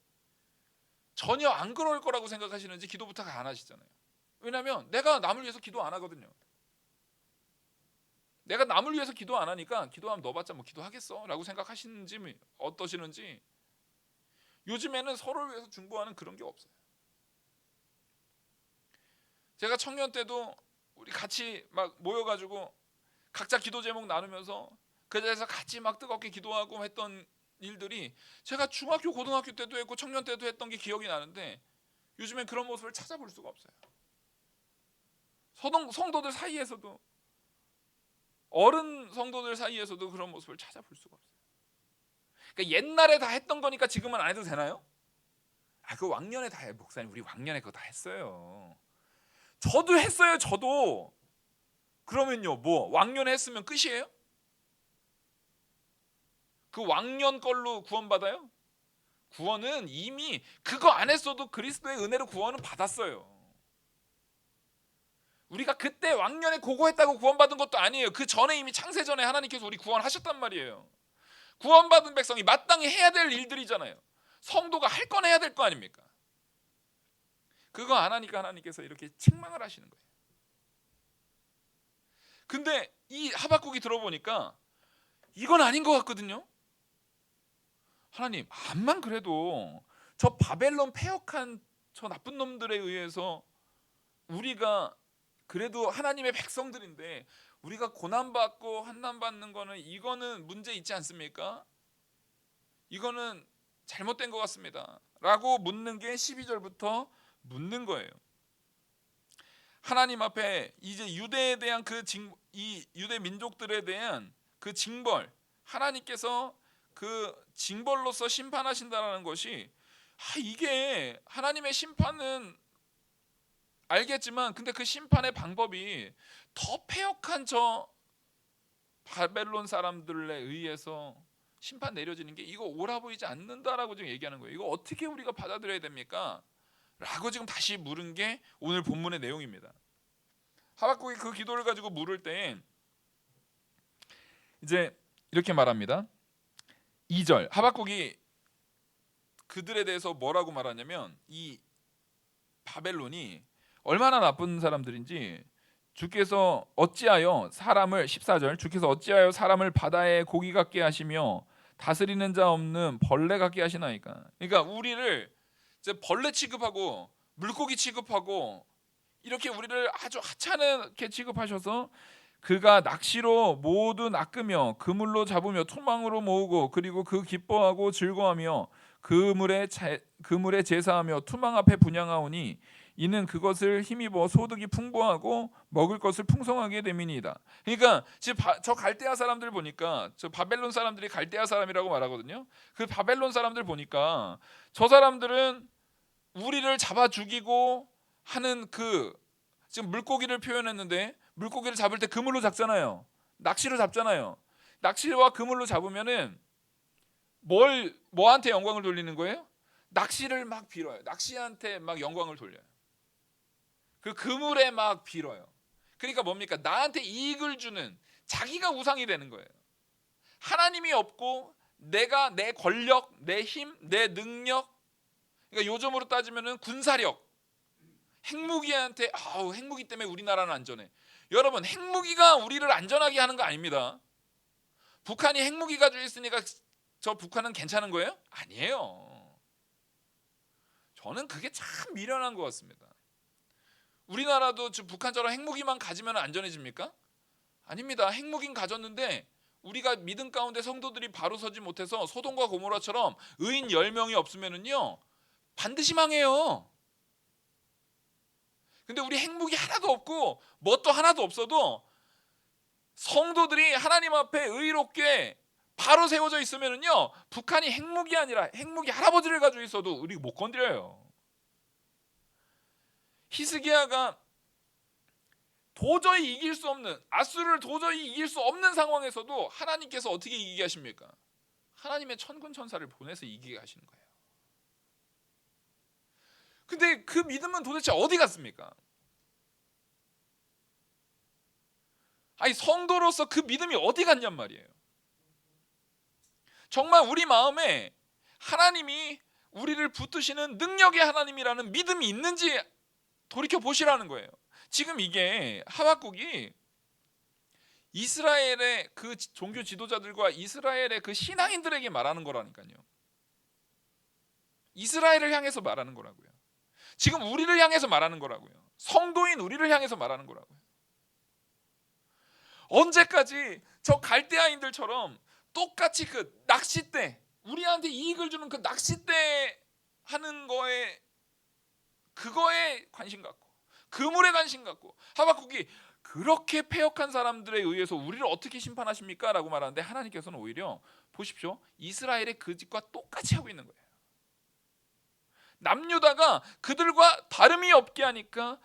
Speaker 1: 전혀 안 그럴 거라고 생각하시는지 기도 부탁 안 하시잖아요. 왜냐하면 내가 남을 위해서 기도 안 하거든요. 내가 남을 위해서 기도 안 하니까 기도하면 너봤자 뭐 기도하겠어 라고 생각하시는지 어떠시는지 요즘에는 서로를 위해서 중보하는 그런 게 없어요. 제가 청년 때도 우리 같이 막 모여가지고 각자 기도 제목 나누면서 그 자리에서 같이 막 뜨겁게 기도하고 했던 일들이 제가 중학교 고등학교 때도 했고 청년 때도 했던 게 기억이 나는데 요즘엔 그런 모습을 찾아볼 수가 없어요. 성도들 사이에서도 어른 성도들 사이에서도 그런 모습을 찾아볼 수가 없어요. 그러니까 옛날에 다 했던 거니까 지금은 안 해도 되나요? 그 왕년에 다 해. 목사님 우리 왕년에 그거 다 했어요. 저도 했어요. 저도. 그러면요 뭐 왕년에 했으면 끝이에요? 그 왕년 걸로 구원받아요? 구원은 이미 그거 안 했어도 그리스도의 은혜로 구원은 받았어요. 우리가 그때 왕년에 그거 했다고 구원받은 것도 아니에요. 그 전에 이미 창세 전에 하나님께서 우리 구원하셨단 말이에요. 구원받은 백성이 마땅히 해야 될 일들이잖아요. 성도가 할 건 해야 될 거 아닙니까? 그거 안 하니까 하나님께서 이렇게 책망을 하시는 거예요. 근데 이 하박국이 들어보니까 이건 아닌 것 같거든요. 하나님 암만 그래도 저 바벨론 패역한 저 나쁜 놈들에 의해서 우리가 그래도 하나님의 백성들인데 우리가 고난받고 환난받는 거는 이거는 문제 있지 않습니까? 이거는 잘못된 것 같습니다 라고 묻는 게 12절부터 묻는 거예요. 하나님 앞에 이제 유대에 대한 이 유대 민족들에 대한 그 징벌, 하나님께서 그 징벌로서 심판하신다는 것이 이게 하나님의 심판은 알겠지만 근데 그 심판의 방법이 더 패역한 저 바벨론 사람들에 의해서 심판 내려지는 게 이거 옳아 보이지 않는다라고 지금 얘기하는 거예요. 이거 어떻게 우리가 받아들여야 됩니까? 라고 지금 다시 물은 게 오늘 본문의 내용입니다. 하박국이 그 기도를 가지고 물을 때 이제 이렇게 말합니다. 2절 하박국이 그들에 대해서 뭐라고 말하냐면 이 바벨론이 얼마나 나쁜 사람들인지 주께서 어찌하여 사람을 14절 주께서 어찌하여 사람을 바다의 고기 같게 하시며 다스리는 자 없는 벌레 같게 하시나이까. 그러니까 우리를 이제 벌레 취급하고 물고기 취급하고 이렇게 우리를 아주 하찮게 취급하셔서 그가 낚시로 모두 낚으며 그물로 잡으며 토망으로 모으고 그리고 그 기뻐하고 즐거워하며 그물에 제사하며 투망 앞에 분향하오니 이는 그것을 힘입어 소득이 풍부하고 먹을 것을 풍성하게 됨이니이다. 그러니까 지금 저 갈대아 사람들 보니까 저 바벨론 사람들이 갈대아 사람이라고 말하거든요. 그 바벨론 사람들 보니까 저 사람들은 우리를 잡아 죽이고 하는 그 지금 물고기를 표현했는데 물고기를 잡을 때 그물로 잡잖아요. 낚시로 잡잖아요. 낚시와 그물로 잡으면은 뭐한테 영광을 돌리는 거예요? 낚시를 막 빌어요. 낚시한테 막 영광을 돌려요. 그 그물에 막 빌어요. 그러니까 뭡니까? 나한테 이익을 주는 자기가 우상이 되는 거예요. 하나님이 없고 내가 내 권력, 내 힘, 내 능력, 그러니까 요즘으로 따지면은 군사력, 핵무기한테 핵무기 때문에 우리나라는 안전해. 여러분 핵무기가 우리를 안전하게 하는 거 아닙니다. 북한이 핵무기 가지고 있으니까 저 북한은 괜찮은 거예요? 아니에요. 저는 그게 참 미련한 것 같습니다. 우리나라도 북한처럼 핵무기만 가지면 안전해집니까? 아닙니다. 핵무기는 가졌는데 우리가 믿음 가운데 성도들이 바로 서지 못해서 소돔과 고모라처럼 의인 10명이 없으면은요 반드시 망해요. 근데 우리 핵무기 하나도 없고 뭣도 하나도 없어도 성도들이 하나님 앞에 의롭게 바로 세워져 있으면은요 북한이 핵무기 아니라 핵무기 할아버지를 가지고 있어도 우리 못 건드려요. 히스기야가 도저히 이길 수 없는, 아수르를 도저히 이길 수 없는 상황에서도 하나님께서 어떻게 이기게 하십니까? 하나님의 천군 천사를 보내서 이기게 하시는 거예요. 근데 그 믿음은 도대체 어디 갔습니까? 아니 성도로서 그 믿음이 어디 갔냔 말이에요. 정말 우리 마음에 하나님이 우리를 붙드시는 능력의 하나님이라는 믿음이 있는지 돌이켜 보시라는 거예요. 지금 이게 하박국이 이스라엘의 그 종교 지도자들과 이스라엘의 그 신앙인들에게 말하는 거라니까요. 이스라엘을 향해서 말하는 거라고요. 지금 우리를 향해서 말하는 거라고요. 성도인 우리를 향해서 말하는 거라고요. 언제까지 저 갈대아인들처럼 똑같이 그 낚싯대, 우리한테 이익을 주는 그 낚싯대 하는 거에 그거에 관심 갖고 그물에 관심 갖고 하박국이 그렇게 패역한 사람들에 의해서 우리를 어떻게 심판하십니까? 라고 말하는데 하나님께서는 오히려 보십시오. 이스라엘의 그 짓과 똑같이 하고 있는 거예요. 남유다가 그들과 다름이 없게 하니까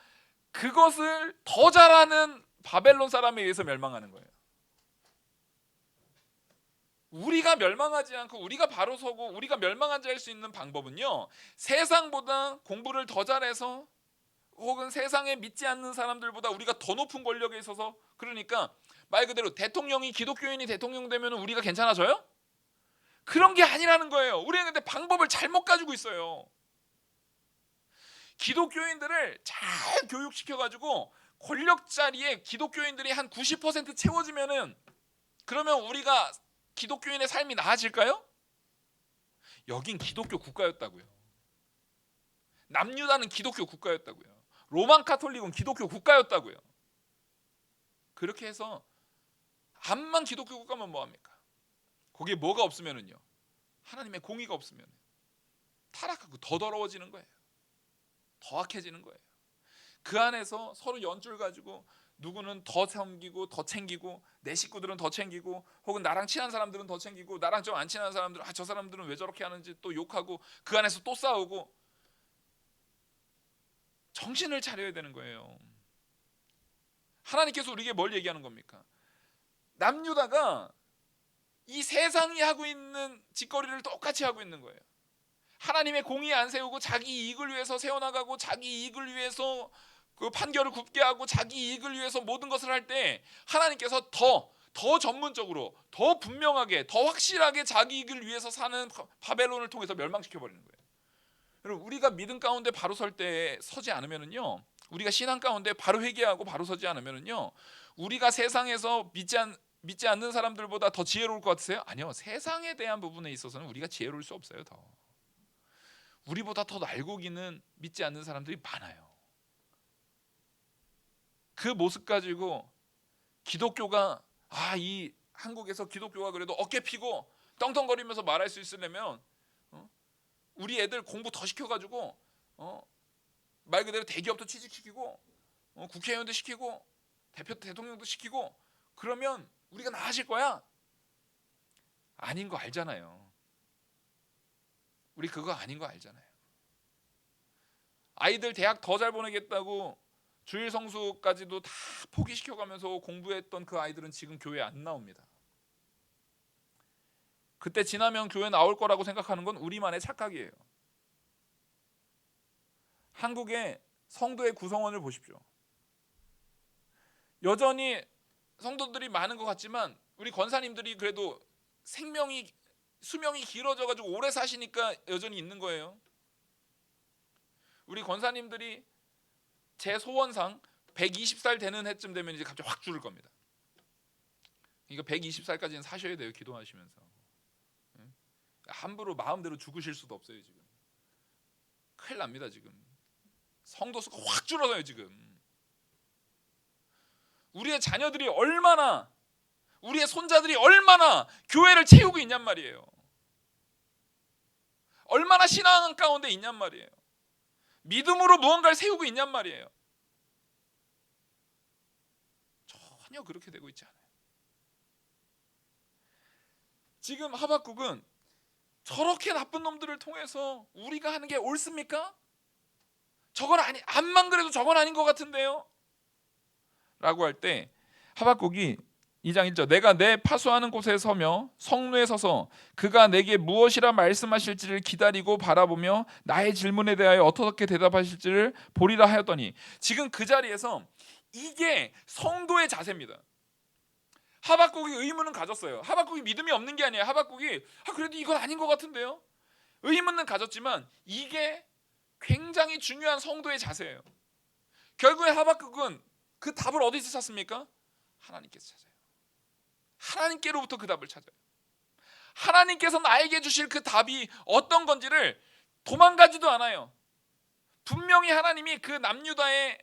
Speaker 1: 그것을 더 잘하는 바벨론 사람에 의해서 멸망하는 거예요. 우리가 멸망하지 않고 우리가 바로 서고 우리가 멸망하지 할 수 있는 방법은요, 세상보다 공부를 더 잘해서 혹은 세상에 믿지 않는 사람들보다 우리가 더 높은 권력에 있어서, 그러니까 말 그대로 대통령이 기독교인이 대통령 되면 우리가 괜찮아져요? 그런 게 아니라는 거예요. 우리는 근데 방법을 잘못 가지고 있어요. 기독교인들을 잘 교육시켜가지고 권력 자리에 기독교인들이 한 90% 채워지면은, 그러면 우리가 기독교인의 삶이 나아질까요? 여긴 기독교 국가였다고요. 남유다는 기독교 국가였다고요. 로만 카톨릭은 기독교 국가였다고요. 그렇게 해서 암만 기독교 국가면 뭐합니까? 거기에 뭐가 없으면은요, 하나님의 공의가 없으면 타락하고 더 더러워지는 거예요. 더 악해지는 거예요. 그 안에서 서로 연줄 가지고 누구는 더 섬기고 더 챙기고, 내 식구들은 더 챙기고, 혹은 나랑 친한 사람들은 더 챙기고, 나랑 좀 안 친한 사람들은 저 사람들은 왜 저렇게 하는지 또 욕하고, 그 안에서 또 싸우고. 정신을 차려야 되는 거예요. 하나님께서 우리에게 뭘 얘기하는 겁니까? 남유다가 이 세상이 하고 있는 짓거리를 똑같이 하고 있는 거예요. 하나님의 공의 안 세우고 자기 이익을 위해서 세워나가고, 자기 이익을 위해서 그 판결을 굽게 하고, 자기 이익을 위해서 모든 것을 할 때 하나님께서 더 전문적으로, 더 분명하게, 더 확실하게 자기 이익을 위해서 사는 바벨론을 통해서 멸망시켜버리는 거예요. 여러분, 우리가 믿음 가운데 바로 설 때 서지 않으면은요, 우리가 신앙 가운데 바로 회개하고 바로 서지 않으면은요, 우리가 세상에서 믿지 않는 사람들보다 더 지혜로울 것 같으세요? 아니요. 세상에 대한 부분에 있어서는 우리가 지혜로울 수 없어요. 더 우리보다 더 알고기는 믿지 않는 사람들이 많아요. 그 모습 가지고 기독교가, 이 한국에서 기독교가 그래도 어깨 피고 떵떵거리면서 말할 수 있으려면 우리 애들 공부 더 시켜가지고 말 그대로 대기업도 취직시키고 국회의원도 시키고 대통령도 시키고, 그러면 우리가 나아질 거야. 아닌 거 알잖아요. 우리 그거 아닌 거 알잖아요. 아이들 대학 더 잘 보내겠다고 주일 성수까지도 다 포기시켜가면서 공부했던 그 아이들은 지금 교회 안 나옵니다. 그때 지나면 교회 나올 거라고 생각하는 건 우리만의 착각이에요. 한국의 성도의 구성원을 보십시오. 여전히 성도들이 많은 것 같지만 우리 권사님들이 그래도 수명이 길어져 가지고 오래 사시니까 여전히 있는 거예요. 우리 권사님들이 제 소원상 120살 되는 해쯤 되면 이제 갑자기 확 줄을 겁니다. 그러니까 120살까지는 사셔야 돼요. 기도하시면서. 함부로 마음대로 죽으실 수도 없어요. 지금 큰일 납니다. 지금 성도 수가 확 줄어서요. 지금 우리의 자녀들이 얼마나, 우리의 손자들이 얼마나 교회를 채우고 있냔 말이에요. 얼마나 신앙 가운데 있냔 말이에요. 믿음으로 무언가를 세우고 있냔 말이에요. 전혀 그렇게 되고 있지 않아요. 지금 하박국은 저렇게 나쁜 놈들을 통해서 우리가 하는 게 옳습니까? 저건 아니, 암만 그래도 저건 아닌 것 같은데요? 라고 할 때 하박국이 2장 1절, 내가 내 파수하는 곳에 서며 성루에 서서 그가 내게 무엇이라 말씀하실지를 기다리고 바라보며 나의 질문에 대하여 어떻게 대답하실지를 보리라 하였더니, 지금 그 자리에서 이게 성도의 자세입니다. 하박국이 의문은 가졌어요. 하박국이 믿음이 없는 게 아니에요. 하박국이 그래도 이건 아닌 것 같은데요? 의문은 가졌지만 이게 굉장히 중요한 성도의 자세예요. 결국에 하박국은 그 답을 어디서 찾습니까? 하나님께서 찾아요. 하나님께로부터 그 답을 찾아요. 하나님께서 나에게 주실 그 답이 어떤 건지를 도망가지도 않아요. 분명히 하나님이 그 남유다의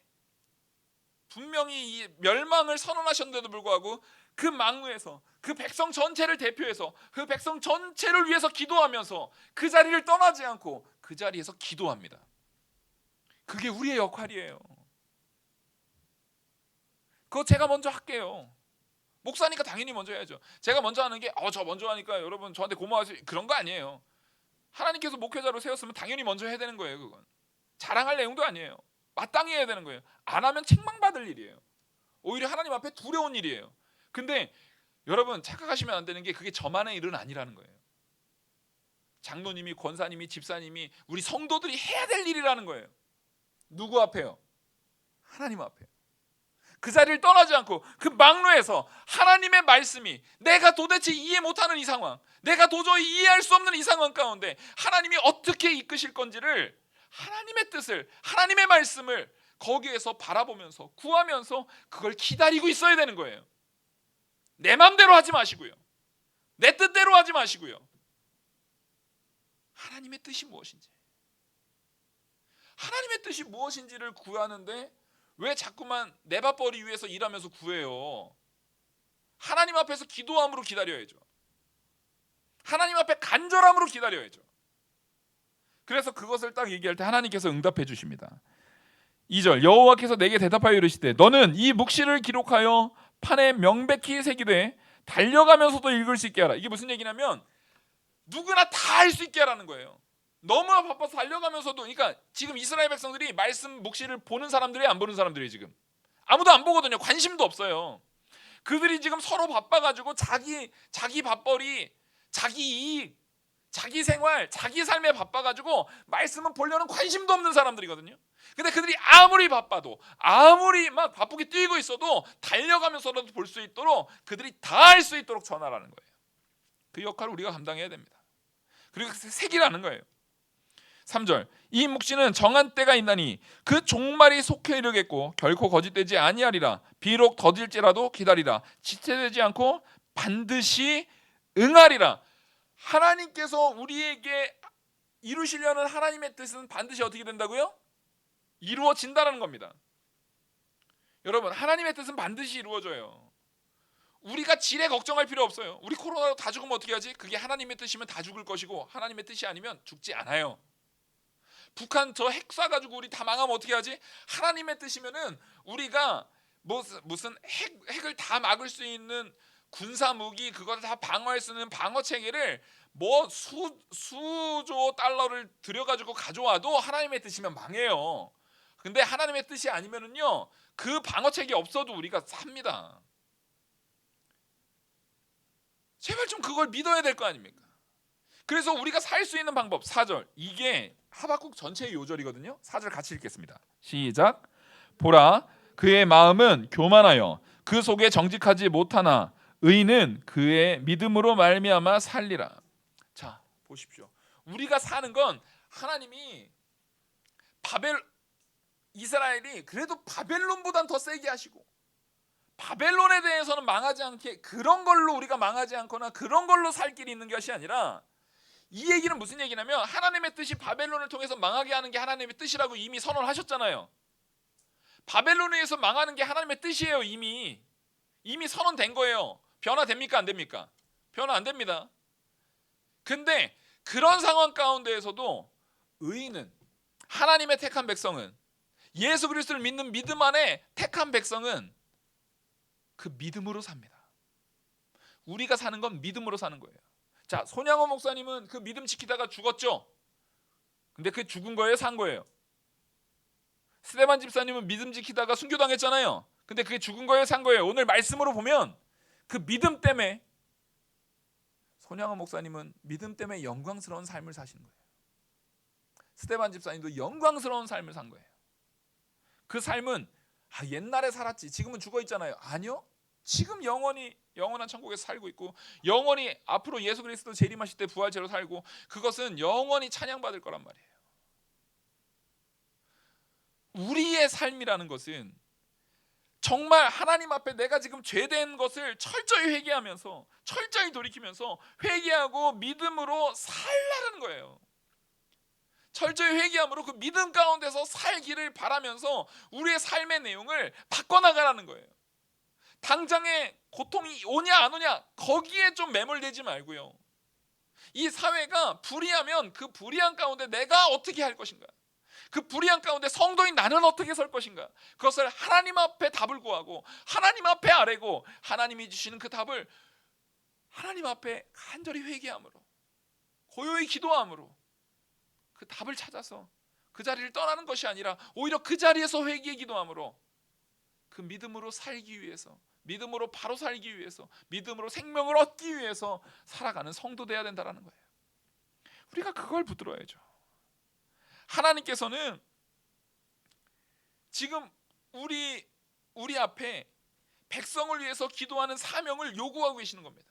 Speaker 1: 분명히 이 멸망을 선언하셨는데도 불구하고 그 망루에서 그 백성 전체를 대표해서 그 백성 전체를 위해서 기도하면서 그 자리를 떠나지 않고 그 자리에서 기도합니다. 그게 우리의 역할이에요. 그거 제가 먼저 할게요. 목사니까 당연히 먼저 해야죠. 제가 먼저 하는 게 저 먼저 하니까 여러분 저한테 고마워하세요, 그런 거 아니에요. 하나님께서 목회자로 세웠으면 당연히 먼저 해야 되는 거예요. 그건 자랑할 내용도 아니에요. 마땅히 해야 되는 거예요. 안 하면 책망받을 일이에요. 오히려 하나님 앞에 두려운 일이에요. 근데 여러분 착각하시면 안 되는 게 그게 저만의 일은 아니라는 거예요. 장로님이, 권사님이, 집사님이, 우리 성도들이 해야 될 일이라는 거예요. 누구 앞에요? 하나님 앞에. 그 자리를 떠나지 않고 그 막루에서 하나님의 말씀이 내가 도대체 이해 못하는 이 상황, 내가 도저히 이해할 수 없는 이 상황 가운데 하나님이 어떻게 이끄실 건지를, 하나님의 뜻을, 하나님의 말씀을 거기에서 바라보면서 구하면서 그걸 기다리고 있어야 되는 거예요. 내 마음대로 하지 마시고요. 내 뜻대로 하지 마시고요. 하나님의 뜻이 무엇인지, 하나님의 뜻이 무엇인지를 구하는데 왜 자꾸만 내 밥벌이 위해서 일하면서 구해요? 하나님 앞에서 기도함으로 기다려야죠. 하나님 앞에 간절함으로 기다려야죠. 그래서 그것을 딱 얘기할 때 하나님께서 응답해 주십니다. 2절, 여호와께서 내게 대답하여 이르시되 너는 이 묵시를 기록하여 판에 명백히 새기되 달려가면서도 읽을 수 있게 하라. 이게 무슨 얘기냐면 누구나 다 할 수 있게 하라는 거예요. 너무나 바빠서 달려가면서도, 그러니까 지금 이스라엘 백성들이 말씀 묵시를 보는 사람들이 안 보는 사람들이 지금 아무도 안 보거든요. 관심도 없어요. 그들이 지금 서로 바빠가지고 자기 밥벌이, 자기 이익, 자기 생활, 자기 삶에 바빠가지고 말씀은 보려는 관심도 없는 사람들이거든요. 근데 그들이 아무리 바빠도, 아무리 막 바쁘게 뛰고 있어도 달려가면서라도 볼 수 있도록 그들이 다 할 수 있도록 전하라는 거예요. 그 역할을 우리가 감당해야 됩니다. 그리고 색이라는 거예요. 3절, 이 묵시는 정한 때가 있나니 그 종말이 속해 이르겠고 결코 거짓되지 아니하리라. 비록 더딜지라도 기다리라. 지체되지 않고 반드시 응하리라. 하나님께서 우리에게 이루시려는 하나님의 뜻은 반드시 어떻게 된다고요? 이루어진다는 겁니다. 여러분, 하나님의 뜻은 반드시 이루어져요. 우리가 지레 걱정할 필요 없어요. 우리 코로나로 다 죽으면 어떻게 하지? 그게 하나님의 뜻이면 다 죽을 것이고 하나님의 뜻이 아니면 죽지 않아요. 북한 저 핵 쏴가지고 우리 다 망하면 어떻게 하지? 하나님의 뜻이면은 우리가 무슨 핵을 다 막을 수 있는 군사 무기, 그걸 다 방어할 수 있는 방어 체계를 수조 달러를 들여가지고 가져와도 하나님의 뜻이면 망해요. 근데 하나님의 뜻이 아니면은요, 그 방어 체계 없어도 우리가 삽니다. 제발 좀 그걸 믿어야 될 거 아닙니까? 그래서 우리가 살 수 있는 방법, 4절, 이게 하박국 전체의 요절이거든요. 4절 같이 읽겠습니다. 시작. 보라, 그의 마음은 교만하여 그 속에 정직하지 못하나 의인은 그의 믿음으로 말미암아 살리라. 자, 보십시오. 우리가 사는 건 하나님이 이스라엘이 그래도 바벨론보단 더 세게 하시고 바벨론에 대해서는 망하지 않게, 그런 걸로 우리가 망하지 않거나 그런 걸로 살 길이 있는 것이 아니라, 이 얘기는 무슨 얘기냐면 하나님의 뜻이 바벨론을 통해서 망하게 하는 게 하나님의 뜻이라고 이미 선언하셨잖아요. 바벨론에 의해서 망하는 게 하나님의 뜻이에요. 이미 선언된 거예요. 변화됩니까? 안 됩니까? 변화 안 됩니다. 근데 그런 상황 가운데에서도 의인은, 하나님의 택한 백성은, 예수 그리스도를 믿는 믿음 안에 택한 백성은 그 믿음으로 삽니다. 우리가 사는 건 믿음으로 사는 거예요. 자, 손양호 목사님은 그 믿음 지키다가 죽었죠. 근데 그 죽은 거예요, 산 거예요? 스데반 집사님은 믿음 지키다가 순교당했잖아요. 근데 그게 죽은 거예요, 산 거예요? 오늘 말씀으로 보면 그 믿음 때문에 손양호 목사님은 믿음 때문에 영광스러운 삶을 사신 거예요. 스데반 집사님도 영광스러운 삶을 산 거예요. 그 삶은 옛날에 살았지 지금은 죽어 있잖아요. 아니요. 지금 영원한 천국에서 살고 있고, 영원히 앞으로 예수 그리스도 재림하실 때 부활체로 살고, 그것은 영원히 찬양받을 거란 말이에요. 우리의 삶이라는 것은 정말 하나님 앞에 내가 지금 죄된 것을 철저히 회개하면서, 철저히 돌이키면서 회개하고 믿음으로 살라는 거예요. 철저히 회개함으로 그 믿음 가운데서 살기를 바라면서 우리의 삶의 내용을 바꿔나가라는 거예요. 당장에 고통이 오냐 안 오냐 거기에 좀 매몰되지 말고요. 이 사회가 불의하면 그 불의한 가운데 내가 어떻게 할 것인가, 그 불의한 가운데 성도인 나는 어떻게 설 것인가, 그것을 하나님 앞에 답을 구하고 하나님 앞에 아뢰고, 하나님이 주시는 그 답을 하나님 앞에 간절히 회개함으로, 고요히 기도함으로 그 답을 찾아서 그 자리를 떠나는 것이 아니라 오히려 그 자리에서 회개의 기도함으로 그 믿음으로 살기 위해서, 믿음으로 바로 살기 위해서, 믿음으로 생명을 얻기 위해서 살아가는 성도 돼야 된다는 거예요. 우리가 그걸 붙들어야죠. 하나님께서는 지금 우리 앞에 백성을 위해서 기도하는 사명을 요구하고 계시는 겁니다.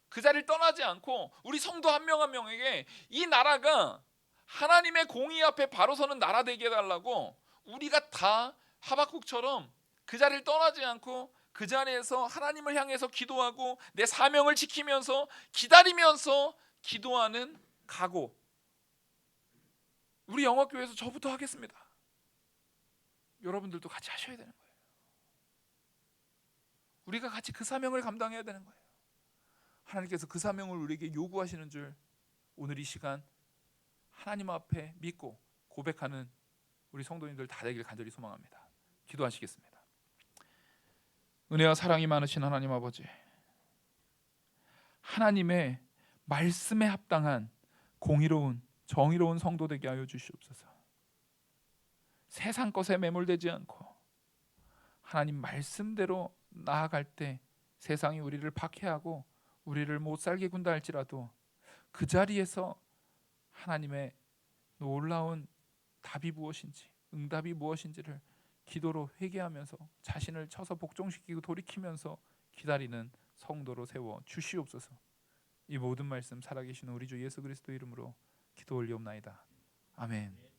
Speaker 1: 그 자리를 떠나지 않고 우리 성도 한 명 한 명에게 이 나라가 하나님의 공의 앞에 바로 서는 나라 되게 해달라고, 우리가 다 하박국처럼 그 자리를 떠나지 않고 그 자리에서 하나님을 향해서 기도하고 내 사명을 지키면서 기다리면서 기도하는 각오, 우리 영화교회에서 저부터 하겠습니다. 여러분들도 같이 하셔야 되는 거예요. 우리가 같이 그 사명을 감당해야 되는 거예요. 하나님께서 그 사명을 우리에게 요구하시는 줄 오늘 이 시간 하나님 앞에 믿고 고백하는 우리 성도님들 다 되길 간절히 소망합니다. 기도하시겠습니다. 은혜와 사랑이 많으신 하나님 아버지, 하나님의 말씀에 합당한 공의로운 정의로운 성도 되게 하여 주시옵소서. 세상 것에 매몰되지 않고 하나님 말씀대로 나아갈 때 세상이 우리를 박해하고 우리를 못 살게 군다 할지라도 그 자리에서 하나님의 놀라운 답이 무엇인지, 응답이 무엇인지를 기도로 회개하면서 자신을 쳐서 복종시키고 돌이키면서 기다리는 성도로 세워 주시옵소서. 이 모든 말씀 살아계신 우리 주 예수 그리스도 이름으로 기도 올리옵나이다. 아멘.